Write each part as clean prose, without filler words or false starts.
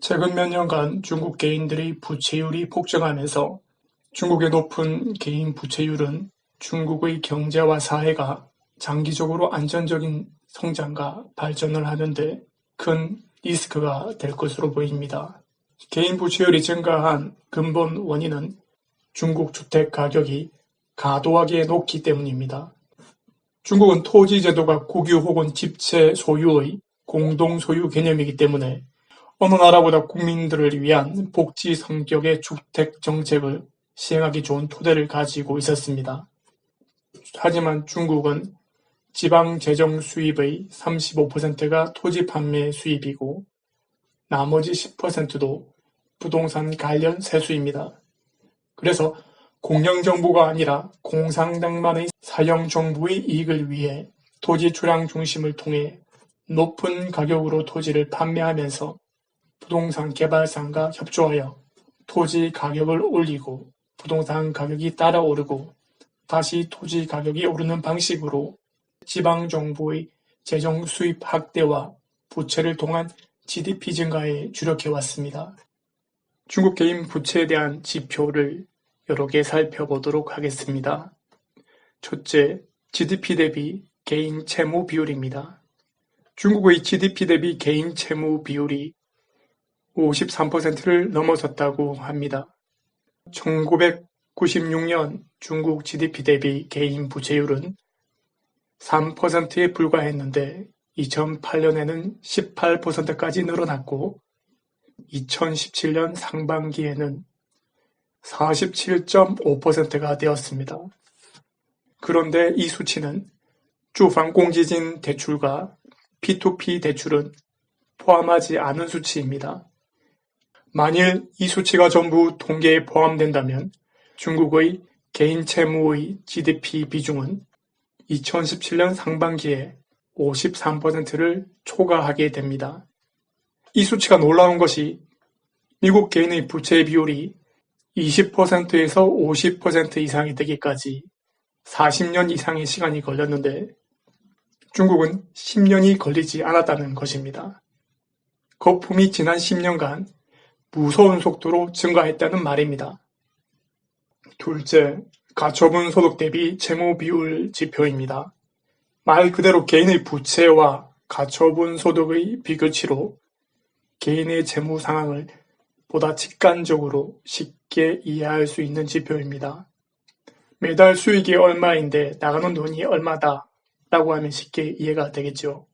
최근 몇 년간 중국 개인들의 부채율이 폭증하면서 중국의 높은 개인 부채율은 중국의 경제와 사회가 장기적으로 안정적인 성장과 발전을 하는 데 큰 리스크가 될 것으로 보입니다. 개인 부채율이 증가한 근본 원인은 중국 주택 가격이 과도하게 높기 때문입니다. 중국은 토지 제도가 국유 혹은 집체 소유의 공동 소유 개념이기 때문에 어느 나라보다 국민들을 위한 복지 성격의 주택 정책을 시행하기 좋은 토대를 가지고 있었습니다. 하지만 중국은 지방 재정 수입의 35%가 토지 판매 수입이고 나머지 10%도 부동산 관련 세수입니다. 그래서 공영정부가 아니라 공산당만의 사형정부의 이익을 위해 토지 출랑 중심을 통해 높은 가격으로 토지를 판매하면서 부동산 개발상과 협조하여 토지 가격을 올리고 부동산 가격이 따라 오르고 다시 토지 가격이 오르는 방식으로 지방정부의 재정 수입 확대와 부채를 통한 GDP 증가에 주력해왔습니다. 중국 개인 부채에 대한 지표를 여러 개 살펴보도록 하겠습니다. 첫째, GDP 대비 개인 채무 비율입니다. 중국의 GDP 대비 개인 채무 비율이 53%를 넘어섰다고 합니다. 1996년 중국 GDP 대비 개인 부채율은 3%에 불과했는데 2008년에는 18%까지 늘어났고 2017년 상반기에는 47.5%가 되었습니다. 그런데 이 수치는 주방공제진 대출과 P2P 대출은 포함하지 않은 수치입니다. 만일 이 수치가 전부 통계에 포함된다면 중국의 개인 채무의 GDP 비중은 2017년 상반기에 53%를 초과하게 됩니다. 이 수치가 놀라운 것이 미국 개인의 부채 비율이 20%에서 50% 이상이 되기까지 40년 이상의 시간이 걸렸는데 중국은 10년이 걸리지 않았다는 것입니다. 거품이 지난 10년간 무서운 속도로 증가했다는 말입니다. 둘째, 가처분 소득 대비 채무 비율 지표입니다. 말 그대로 개인의 부채와 가처분 소득의 비교치로 개인의 재무 상황을 보다 직관적으로 쉽게 이해할 수 있는 지표입니다. 매달 수익이 얼마인데 나가는 돈이 얼마다 라고 하면 쉽게 이해가 되겠죠.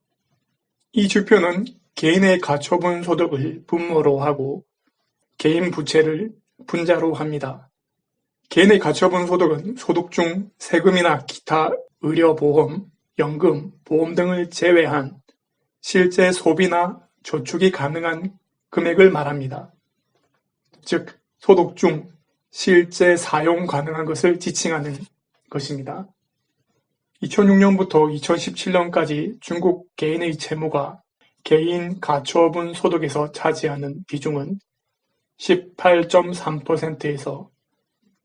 이 지표는 개인의 가처분 소득을 분모로 하고 개인 부채를 분자로 합니다. 개인의 가처분 소득은 소득 중 세금이나 기타 의료보험, 연금, 보험 등을 제외한 실제 소비나 저축이 가능한 금액을 말합니다. 즉, 소득 중 실제 사용 가능한 것을 지칭하는 것입니다. 2006년부터 2017년까지 중국 개인의 채무가 개인 가처분 소득에서 차지하는 비중은 18.3%에서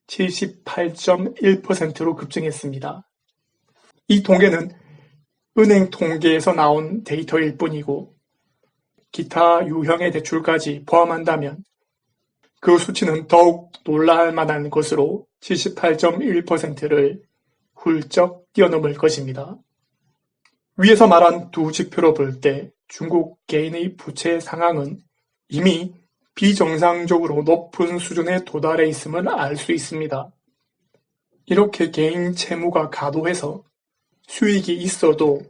78.1%로 급증했습니다. 이 통계는 은행 통계에서 나온 데이터일 뿐이고 기타 유형의 대출까지 포함한다면 그 수치는 더욱 놀랄 만한 것으로 78.1%를 훌쩍 뛰어넘을 것입니다. 위에서 말한 두 지표로 볼 때 중국 개인의 부채 상황은 이미 비정상적으로 높은 수준에 도달해 있음을 알 수 있습니다. 이렇게 개인 채무가 과도해서 수익이 있어도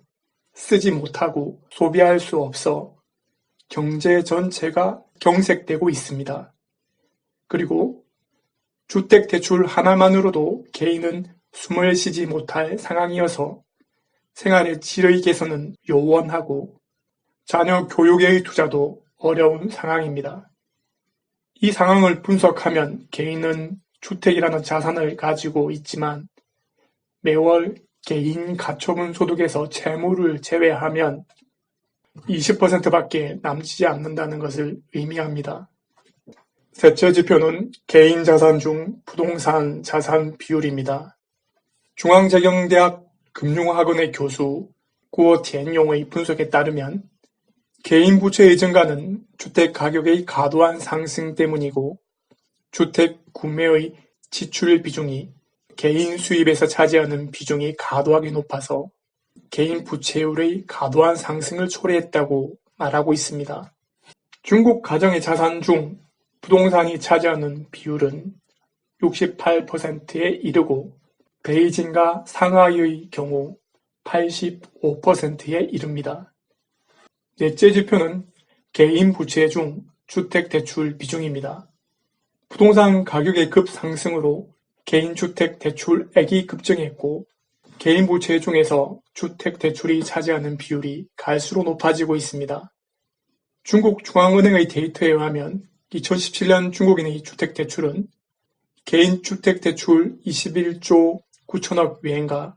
쓰지 못하고 소비할 수 없어 경제 전체가 경색되고 있습니다. 그리고 주택대출 하나만으로도 개인은 숨을 쉬지 못할 상황이어서 생활의 질의 개선은 요원하고 자녀 교육의 투자도 어려운 상황입니다. 이 상황을 분석하면 개인은 주택이라는 자산을 가지고 있지만 매월 개인 가처분 소득에서 채무를 제외하면 20%밖에 남지 않는다는 것을 의미합니다. 셋째 지표는 개인 자산 중 부동산 자산 비율입니다. 중앙재경대학 금융학원의 교수 구어 티엔용의 분석에 따르면 개인 부채의 증가는 주택 가격의 과도한 상승 때문이고 주택 구매의 지출 비중이 개인 수입에서 차지하는 비중이 과도하게 높아서 개인 부채율의 과도한 상승을 초래했다고 말하고 있습니다. 중국 가정의 자산 중 부동산이 차지하는 비율은 68%에 이르고 베이징과 상하이의 경우 85%에 이릅니다. 넷째 지표는 개인 부채 중 주택대출 비중입니다. 부동산 가격의 급상승으로 개인주택 대출액이 급증했고 개인 부채 중에서 주택대출이 차지하는 비율이 갈수록 높아지고 있습니다. 중국 중앙은행의 데이터에 의하면 2017년 중국인의 주택대출은 개인주택대출 21조 9천억 위엔과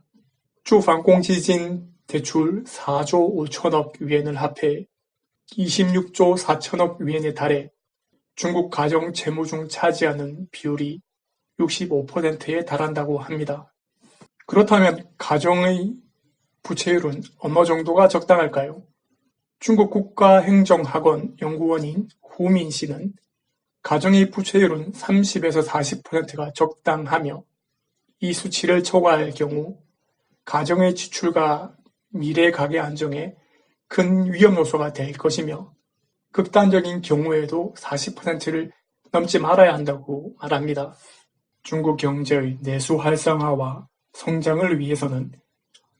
주방공지진 대출 4조 5천억 위엔을 합해 26조 4천억 위엔에 달해 중국 가정 채무 중 차지하는 비율이 65%에 달한다고 합니다. 그렇다면 가정의 부채율은 어느 정도가 적당할까요? 중국 국가행정학원 연구원인 후민 씨는 가정의 부채율은 30에서 40%가 적당하며 이 수치를 초과할 경우 가정의 지출과 미래 가계 안정에 큰 위험 요소가 될 것이며 극단적인 경우에도 40%를 넘지 말아야 한다고 말합니다. 중국 경제의 내수 활성화와 성장을 위해서는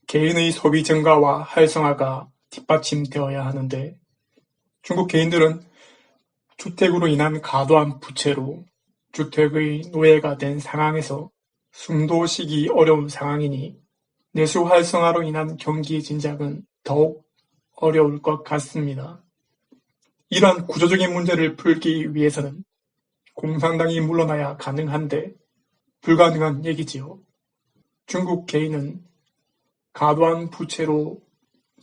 개인의 소비 증가와 활성화가 뒷받침되어야 하는데 중국 개인들은 주택으로 인한 과도한 부채로 주택의 노예가 된 상황에서 숨도 쉬기 어려운 상황이니 내수 활성화로 인한 경기 진작은 더욱 어려울 것 같습니다. 이러한 구조적인 문제를 풀기 위해서는 공산당이 물러나야 가능한데 불가능한 얘기지요. 중국 개인은 과도한 부채로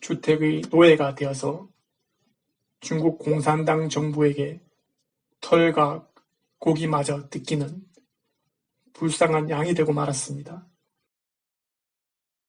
주택의 노예가 되어서 중국 공산당 정부에게 털과 고기마저 뜯기는 불쌍한 양이 되고 말았습니다.